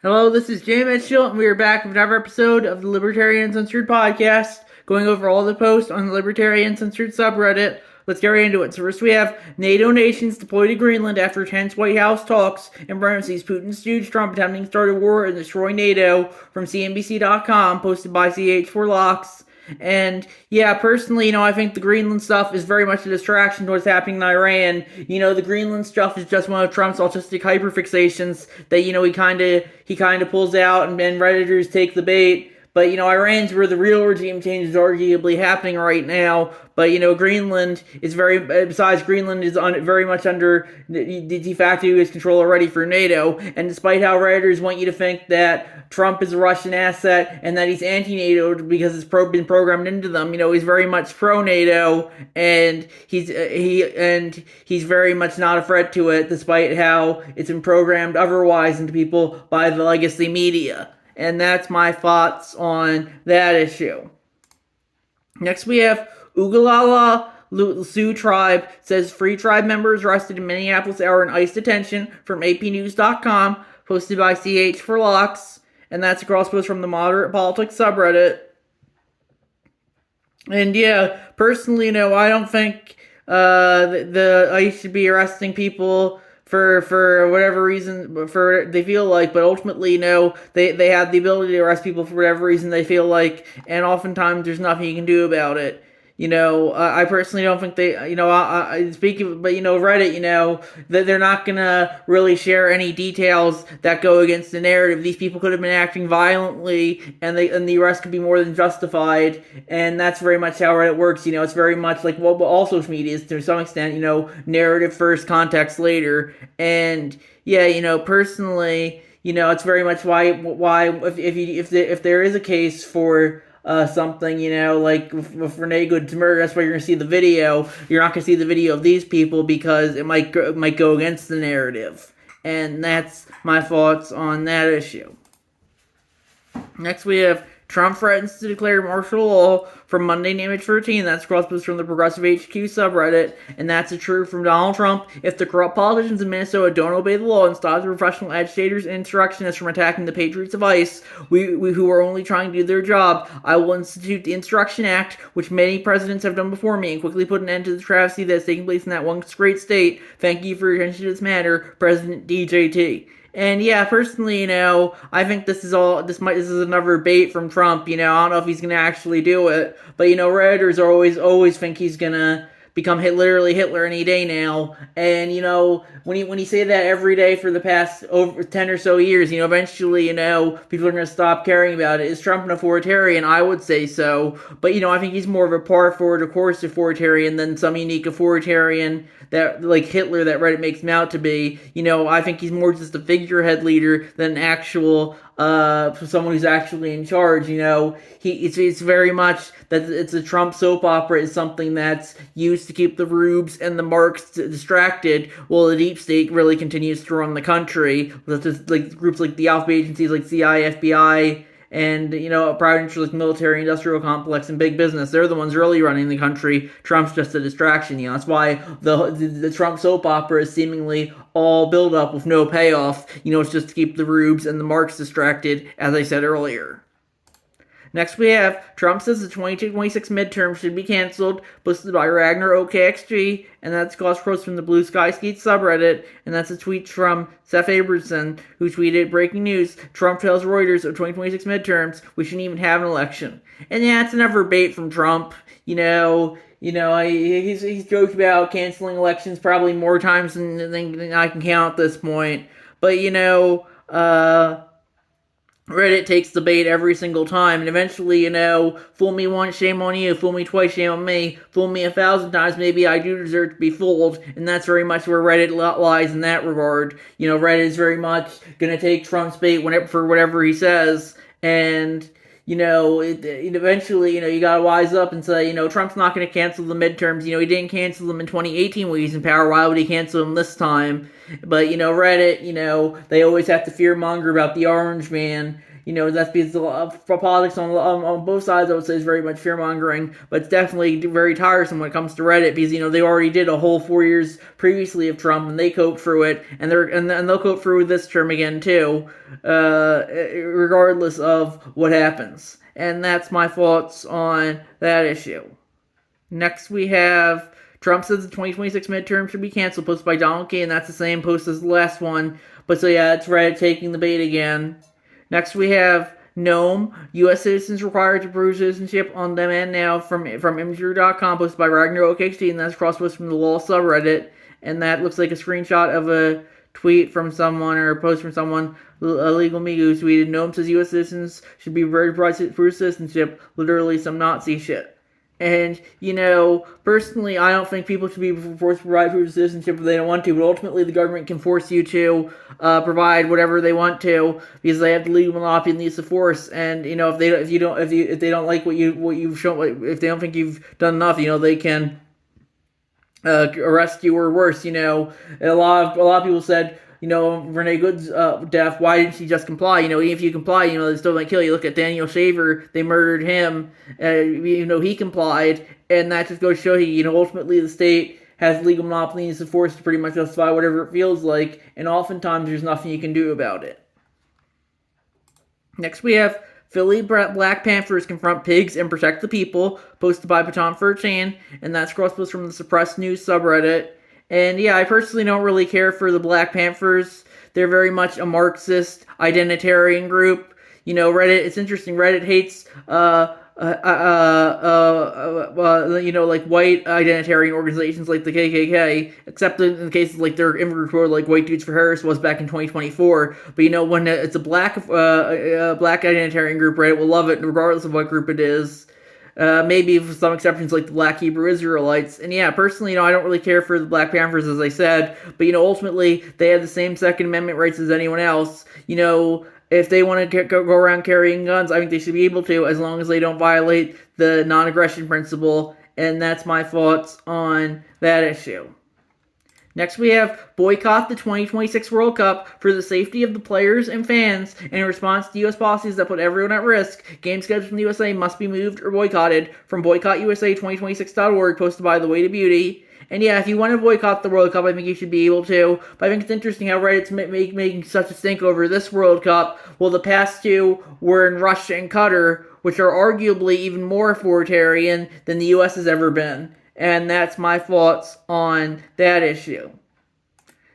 Hello, this is Jay Mitchell, and we are back with another episode of the Libertarian Uncensored podcast, going over all the posts on the Libertarian Uncensored subreddit. Let's get right into it. So first we have NATO nations deployed to Greenland after tense White House talks, and parentheses, Putin stooge Trump attempting to start a war and destroy NATO, from CNBC.com, posted by CH4Locks. And yeah, personally, I think the Greenland stuff is very much a distraction to what's happening in Iran. The Greenland stuff is just one of Trump's autistic hyperfixations that, he kind of pulls out and Redditors take the bait. But, Iran's where the real regime change is arguably happening right now. But, Greenland is besides Greenland is very much under de facto U.S. control already for NATO. And despite how Redditors want you to think that Trump is a Russian asset and that he's anti-NATO because it's been programmed into them, he's very much pro-NATO and he's very much not a threat to it, despite how it's been programmed otherwise into people by the legacy media. And that's my thoughts on that issue. Next we have Ugalala Sioux Tribe says Free Tribe members arrested in Minneapolis are in ICE detention, from APnews.com, posted by CH4Locks, and that's a cross post from the Moderate Politics subreddit. And yeah, personally, I don't think the ICE should be arresting people for whatever reason they feel like, but ultimately, they have the ability to arrest people for whatever reason they feel like, and oftentimes there's nothing you can do about it. I personally don't think they, speaking, but Reddit, that they're not gonna really share any details that go against the narrative. These people could have been acting violently, and the arrest could be more than justified, and that's very much how Reddit works. It's very much like what all social media is to some extent. Narrative first, context later, and yeah, personally, it's very much why if there is a case for something, like with Renee Good's murder, that's why you're going to see the video. You're not going to see the video of these people because it might go against the narrative. And that's my thoughts on that issue. Next we have Trump threatens to declare martial law, from Monday Image 13. That's cross-post from the Progressive HQ subreddit. And that's a truth from Donald Trump. If the corrupt politicians in Minnesota don't obey the law and stop the professional agitators and insurrectionists from attacking the patriots of ICE, we who are only trying to do their job, I will institute the Insurrection Act, which many presidents have done before me, and quickly put an end to the travesty that is taking place in that one great state. Thank you for your attention to this matter, President DJT. And yeah, personally, I think this is another bait from Trump. I don't know if he's gonna actually do it, but Redditors always think he's gonna become literally Hitler any day now. And when you say that every day for the past over 10 or so years, eventually, people are gonna stop caring about it. Is Trump an authoritarian? I would say so, but I think he's more of a par for the course authoritarian than some unique authoritarian that, like Hitler, that Reddit makes him out to be. I think he's more just a figurehead leader than an actual someone who's actually in charge. It's very much that it's a Trump soap opera is something that's used to keep the rubes and the marks distracted, while the deep state really continues to run the country. Like groups like the alpha agencies like CIA, FBI, and private interests like military, industrial complex, and big business. They're the ones really running the country. Trump's just a distraction. That's why the Trump soap opera is seemingly all build up with no payoff. It's just to keep the rubes and the marks distracted, as I said earlier. Next we have Trump says the 2026 midterm should be canceled, posted by Ragnar OKXG, and that's cross-post from the Blue Sky Skeets subreddit, and that's a tweet from Seth Abramson, who tweeted, breaking news, Trump tells Reuters of 2026 midterms, we shouldn't even have an election. And yeah, it's another bait from Trump. He's joked about canceling elections probably more times than I can count at this point. But, Reddit takes the bait every single time, and eventually, fool me once, shame on you, fool me twice, shame on me, fool me 1,000 times, maybe I do deserve to be fooled, and that's very much where Reddit lies in that regard. Reddit is very much gonna take Trump's bait for whatever he says, and eventually, you gotta wise up and say, Trump's not gonna cancel the midterms. He didn't cancel them in 2018 when he was in power. Why would he cancel them this time? But, Reddit, they always have to fearmonger about the orange man. That's because politics on both sides, I would say, is very much fear mongering, but it's definitely very tiresome when it comes to Reddit because they already did a whole 4 years previously of Trump and they coped through it, and they'll cope through this term again too, regardless of what happens. And that's my thoughts on that issue. Next, we have Trump says the 2026 midterm should be canceled, posted by Donald K, and that's the same post as the last one. But so yeah, it's Reddit taking the bait again. Next, we have Gnome, U.S. citizens required to prove citizenship on demand now from imgur.com, posted by Ragnarok HD, and that's cross-post from the law subreddit. And that looks like a screenshot of a tweet from someone or a post from someone. A legal me who tweeted, Gnome says U.S. citizens should be required to prove citizenship. Literally some Nazi shit. And, personally, I don't think people should be forced to provide proof of citizenship if they don't want to, but ultimately the government can force you to provide whatever they want to because they have the legal monopoly and the use of force. And, if they don't like what you've shown, if they don't think you've done enough, they can arrest you or worse. A lot of people said, Renee Good's death, why didn't she just comply? Even if you comply, they still might kill you. Look at Daniel Shaver, they murdered him, he complied, and that just goes to show you, ultimately the state has legal monopoly and use of force to pretty much justify whatever it feels like, and oftentimes there's nothing you can do about it. Next we have Philly Black Panthers confront pigs and protect the people, posted by Baton Furchan, and that's cross-post from the Suppressed News subreddit. And yeah, I personally don't really care for the Black Panthers. They're very much a Marxist, identitarian group. Reddit, it's interesting, Reddit hates, like white identitarian organizations like the KKK, except in the cases like their immigrant quote, like White Dudes for Harris was back in 2024. But when it's a black identitarian group, Reddit will love it, regardless of what group it is. Maybe with some exceptions like the Black Hebrew Israelites. And yeah, personally, I don't really care for the Black Panthers, as I said, but ultimately, they have the same Second Amendment rights as anyone else. If they want to go around carrying guns, I think they should be able to, as long as they don't violate the non-aggression principle, and that's my thoughts on that issue. Next, we have boycott the 2026 World Cup for the safety of the players and fans. And in response to U.S. policies that put everyone at risk, game schedules from the USA must be moved or boycotted. From boycottusa2026.org, posted by The Way to Beauty. And yeah, if you want to boycott the World Cup, I think you should be able to. But I think it's interesting how Reddit's making such a stink over this World Cup. Well, the past two were in Russia and Qatar, which are arguably even more authoritarian than the U.S. has ever been. And that's my thoughts on that issue.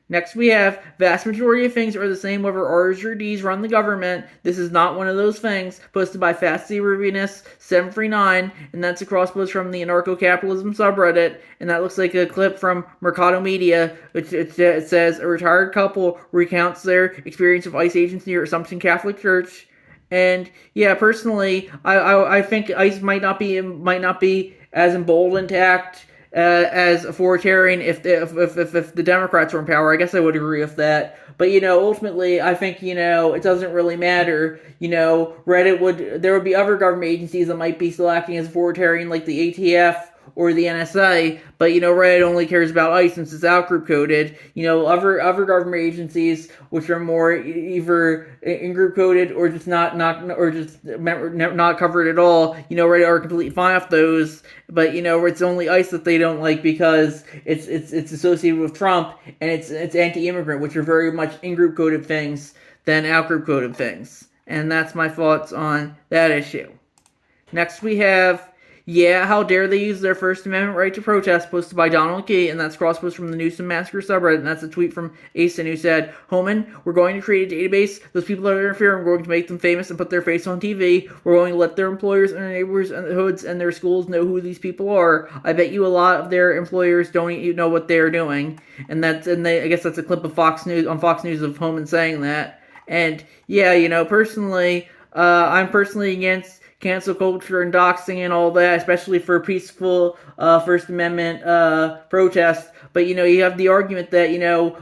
Next we have, vast majority of things are the same whether R's or D's run the government. This is not one of those things. Posted by Fasty Rubius 739, and that's a cross-post from the anarcho-capitalism subreddit. And that looks like a clip from Mercado Media, which it says, a retired couple recounts their experience of ICE agents near Assumption Catholic Church. And yeah, personally, I think ICE might not be as emboldened to act as authoritarian if the Democrats were in power. I guess I would agree with that. But ultimately, I think it doesn't really matter. There would be other government agencies that might be still acting as authoritarian, like the ATF or the NSA, but Reddit only cares about ICE since it's outgroup coded. Other government agencies which are more either in-group coded or just not covered at all. Reddit are completely fine with those, but it's only ICE that they don't like because it's associated with Trump and it's anti-immigrant, which are very much in-group coded things than out-group coded things. And that's my thoughts on that issue. Next we have, yeah, how dare they use their First Amendment right to protest, posted by Donald K, and that's cross-post from the Newsom Massacre subreddit, and that's a tweet from Asen who said, Homan, we're going to create a database. Those people that interfere, we're going to make them famous and put their face on TV. We're going to let their employers and their neighbors and the hoods and their schools know who these people are. I bet you a lot of their employers don't even know what they're doing. I guess that's a clip of Fox News of Homan saying that. And yeah, personally, I'm personally against cancel culture and doxing and all that, especially for peaceful First Amendment protests. But you have the argument that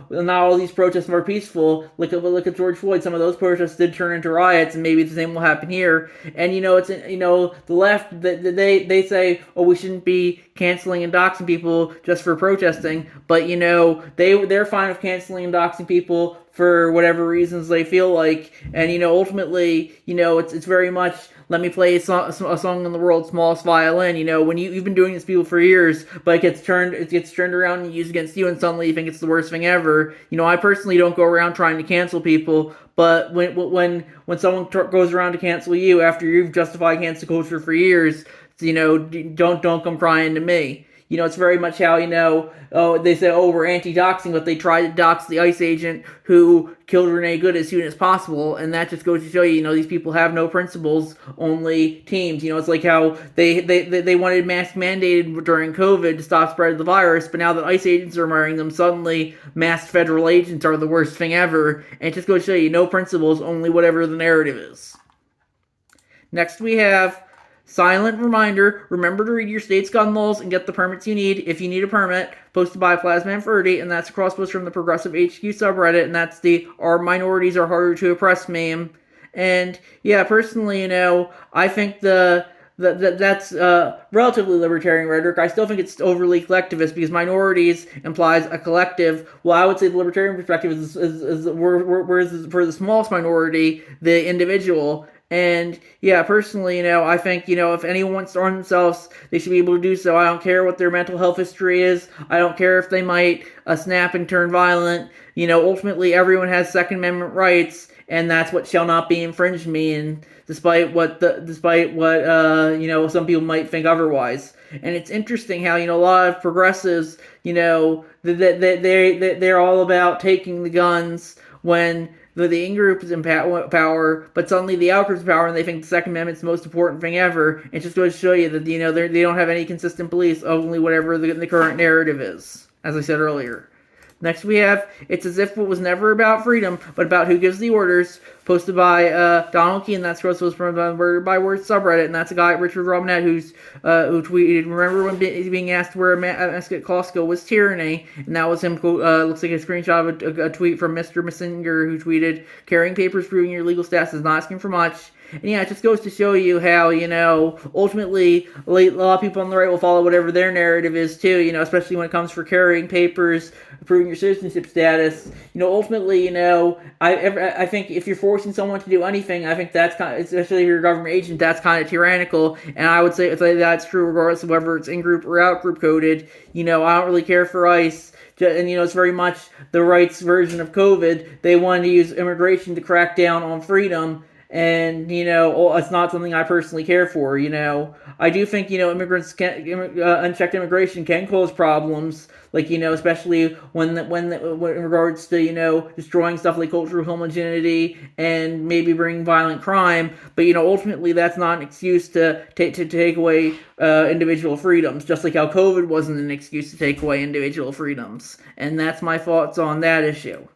not all these protests are peaceful. Look at George Floyd. Some of those protests did turn into riots, and maybe the same will happen here. And it's the left, they say, oh, we shouldn't be canceling and doxing people just for protesting. But they're fine with canceling and doxing people for whatever reasons they feel like. And, ultimately, it's very much, let me play a song in the world's smallest violin. When you've been doing this to people for years, but it gets turned around and used against you, and suddenly you think it's the worst thing ever. I personally don't go around trying to cancel people, but when someone goes around to cancel you after you've justified cancel culture for years, don't come crying to me. It's very much how, oh, they say, oh, we're anti-doxing, but they tried to dox the ICE agent who killed Renee Good as soon as possible, and that just goes to show you, these people have no principles, only teams. It's like how they wanted mask mandated during COVID to stop spread of the virus, but now that ICE agents are murdering them, suddenly masked federal agents are the worst thing ever, and it just goes to show you, no principles, only whatever the narrative is. Next we have silent reminder, remember to read your state's gun laws and get the permits you need if you need a permit, posted by Plasman30, and that's a cross post from the Progressive HQ subreddit, and that's the "Our minorities are harder to oppress" meme. And yeah, personally, I think that's relatively libertarian rhetoric. I still think it's overly collectivist because minorities implies a collective. Well, I would say the libertarian perspective is whereas for the smallest minority, the individual. And yeah, personally, I think, if anyone wants to arm themselves, they should be able to do so. I don't care what their mental health history is. I don't care if they might snap and turn violent. Ultimately, everyone has Second Amendment rights, and that's what shall not be infringed mean, despite what some people might think otherwise. And it's interesting how, a lot of progressives, they're all about taking the guns when the in-group is in power, but suddenly the out-group is in power, and they think the Second Amendment's the most important thing ever. It just goes to show you that, they don't have any consistent beliefs, only whatever the current narrative is, as I said earlier. Next we have, it's as if it was never about freedom, but about who gives the orders, posted by Donald Key, and that's was from the Murder by Word subreddit, and that's a guy, Richard Robinette, who tweeted, remember when being asked where a mask at Costco was tyranny, and that was him, looks like a screenshot of a tweet from Mr. Messinger, who tweeted, carrying papers proving your legal status is not asking for much. And yeah, it just goes to show you how, ultimately, a lot of people on the right will follow whatever their narrative is too, especially when it comes for carrying papers, proving your citizenship status. Ultimately, I think if you're forcing someone to do anything, I think that's kind of, especially if you're a government agent, that's kind of tyrannical. And I would say that's true regardless of whether it's in-group or out-group coded. I don't really care for ICE. And, it's very much the right's version of COVID. They wanted to use immigration to crack down on freedom. And, it's not something I personally care for, I do think, unchecked immigration can cause problems, like, especially when in regards to, destroying stuff like cultural homogeneity and maybe bringing violent crime, but, ultimately that's not an excuse to take away individual freedoms, just like how COVID wasn't an excuse to take away individual freedoms. And that's my thoughts on that issue.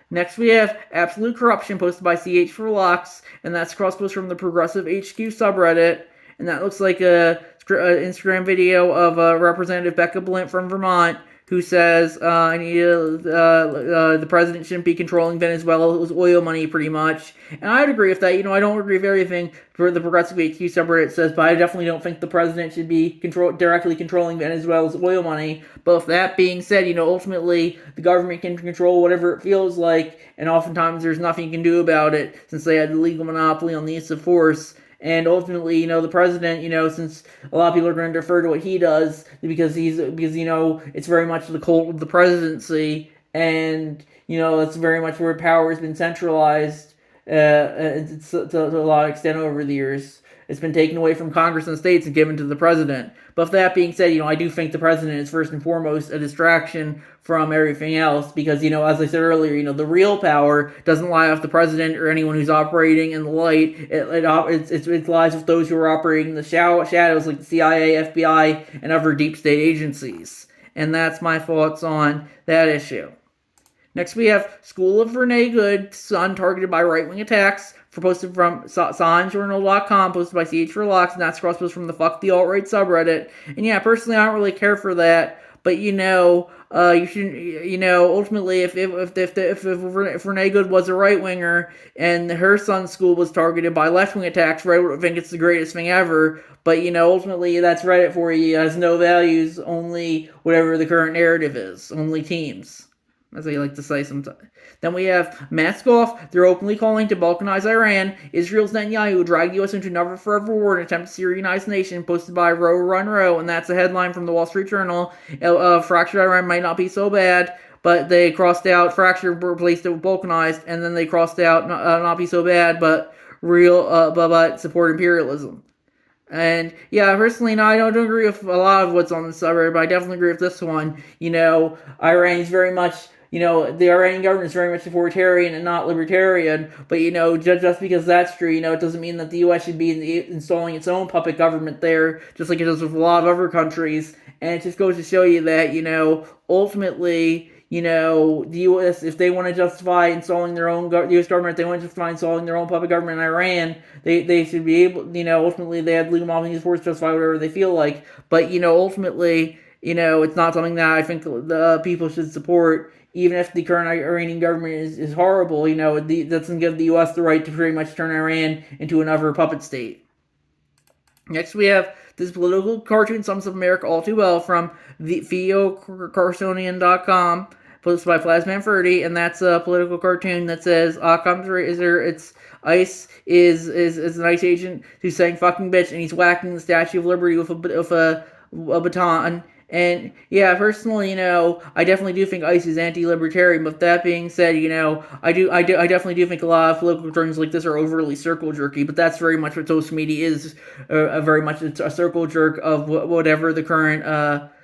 Next we have Absolute Corruption, posted by CH for Locks, and that's cross-post from the Progressive HQ subreddit, and that looks like a Instagram video of Representative Becca Blint from Vermont, who says, the president shouldn't be controlling Venezuela's oil money, pretty much. And I'd agree with that. I don't agree with everything for the Progressive HQ subreddit says, but I definitely don't think the president should be directly controlling Venezuela's oil money. But with that being said, ultimately, the government can control whatever it feels like, and oftentimes there's nothing you can do about it, since they had the legal monopoly on the use of force. And ultimately, the president, since a lot of people are going to defer to what he does, because it's very much the cult of the presidency, and, it's very much where power has been centralized, to a lot of extent over the years. It's been taken away from Congress and states and given to the president. But with that being said, I do think the president is first and foremost a distraction from everything else because, as I said earlier, the real power doesn't lie with the president or anyone who's operating in the light. It lies with those who are operating in the shadows like the CIA, FBI, and other deep state agencies. And that's my thoughts on that issue. Next we have School of Renee Good, son targeted by right-wing attacks, posted from SanJournal.com, posted by CH for Locks, and that's cross-posted from the Fuck the Alt-Right subreddit. And yeah, personally, I don't really care for that, but you should, ultimately, if Renee Good was a right-winger and her son's school was targeted by left-wing attacks, Reddit would think it's the greatest thing ever. But, ultimately, that's Reddit for you. It has no values, only whatever the current narrative is, only teams. as they like to say sometimes. Then we have mask off. They're openly calling to balkanize Iran. Israel's Netanyahu dragged the U.S. into another forever war in an attempt to Syrianize the nation, posted by Row Run Row, and that's a headline from the Wall Street Journal. Fractured Iran might not be so bad, but they crossed out fractured, replaced it with balkanized, and then they crossed out not be so bad, but but support imperialism. And yeah, personally, no, I don't agree with a lot of what's on the subreddit, but I definitely agree with this one. Iran is very much, the Iranian government is very much authoritarian and not libertarian. But just because that's true, it doesn't mean that the U.S. should be installing its own puppet government there, just like it does with a lot of other countries. And it just goes to show you that, ultimately, the U.S., if they want to justify installing their own U.S. government, if they want to justify installing their own puppet government in Iran, they should be able, ultimately they have legal modeling force to justify whatever they feel like. But, ultimately, it's not something that I think the people should support, even if the current Iranian government is horrible. That doesn't give the U.S. the right to pretty much turn Iran into another puppet state. Next, we have this political cartoon sums up America all too well from TheoCarsonian.com, posted by Plasman30, and that's a political cartoon that says, ICE is an ICE agent who's saying fucking bitch, and he's whacking the Statue of Liberty with a baton. And yeah, personally, I definitely do think ICE is anti-libertarian. But that being said, I definitely do think a lot of political terms like this are overly circle jerky. But that's very much what social media is. Very much it's a circle jerk of whatever the current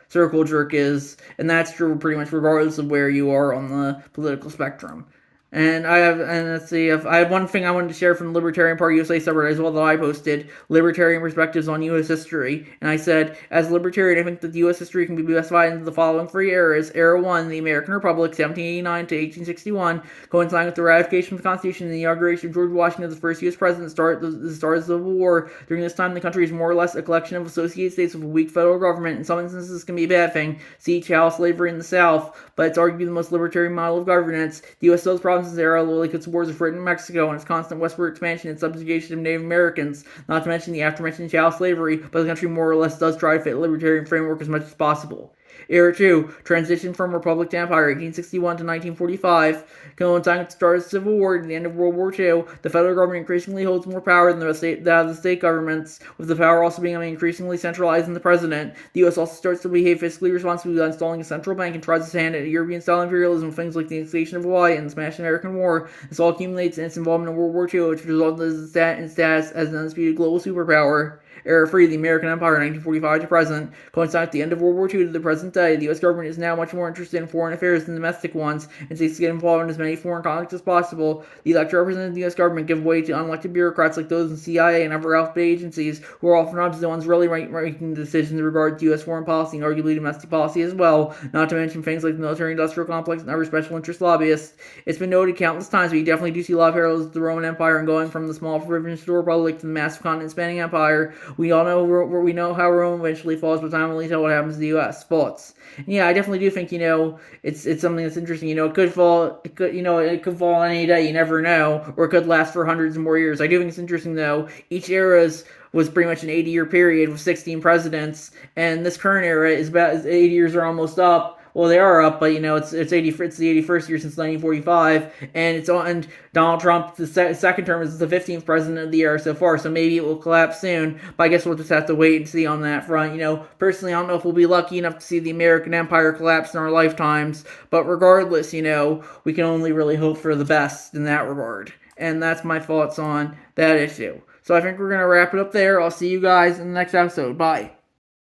circle jerk is, and that's true pretty much regardless of where you are on the political spectrum. And let's see, if I have one thing I wanted to share from the Libertarian Party USA subreddit as well that I posted, Libertarian Perspectives on U.S. History. And I said, as a Libertarian, I think that U.S. history can be classified into the following three eras. Era 1, the American Republic, 1789 to 1861, coinciding with the ratification of the Constitution and the inauguration of George Washington as the first U.S. president, the start of the Civil War. During this time, the country is more or less a collection of associated states with a weak federal government. In some instances, this can be a bad thing. See chattel slavery in the South, but it's arguably the most libertarian model of governance. The U.S. still has problems in this era, like its wars with Britain and Mexico and its constant westward expansion and subjugation of Native Americans, not to mention the aforementioned chattel slavery, but the country more or less does try to fit a libertarian framework as much as possible. Era 2, transition from Republic to Empire, 1861 to 1945. Coinciding with the start of the Civil War and the end of World War II, the federal government increasingly holds more power than the state governments, with the power also becoming increasingly centralized in the president. The U.S. also starts to behave fiscally responsibly by installing a central bank and tries its hand at European-style imperialism with things like the annexation of Hawaii and the Spanish American War. This all accumulates in its involvement in World War II, which resulted in status as an undisputed global superpower. Era 3, the American Empire, 1945 to present. Coinciding at the end of World War II to the present day, the U.S. government is now much more interested in foreign affairs than domestic ones, and seeks to get involved in as many foreign conflicts as possible. The elected representatives of the U.S. government give way to unelected bureaucrats like those in CIA and other alphabet agencies, who are oftentimes the ones really making the decisions in regard to U.S. foreign policy and arguably domestic policy as well, not to mention things like the military-industrial complex and other special interest lobbyists. It's been noted countless times, but you definitely do see a lot of parallels with the Roman Empire and going from the small provincial republic to the massive continent-spanning empire. We all know how Rome eventually falls, but time will tell what happens to the U.S. Thoughts. And yeah, I definitely do think it's something that's interesting. It could fall any day. You never know, or it could last for hundreds of more years. I do think it's interesting though. Each era was pretty much an 80-year period with 16 presidents, and this current era is about 80 years are almost up. Well, they are up, but it's the 81st year since 1945, and Donald Trump, the second term, is the 15th president of the era so far. So maybe it will collapse soon, but I guess we'll just have to wait and see on that front. Personally, I don't know if we'll be lucky enough to see the American Empire collapse in our lifetimes, but regardless, we can only really hope for the best in that regard. And that's my thoughts on that issue. So I think we're gonna wrap it up there. I'll see you guys in the next episode. Bye.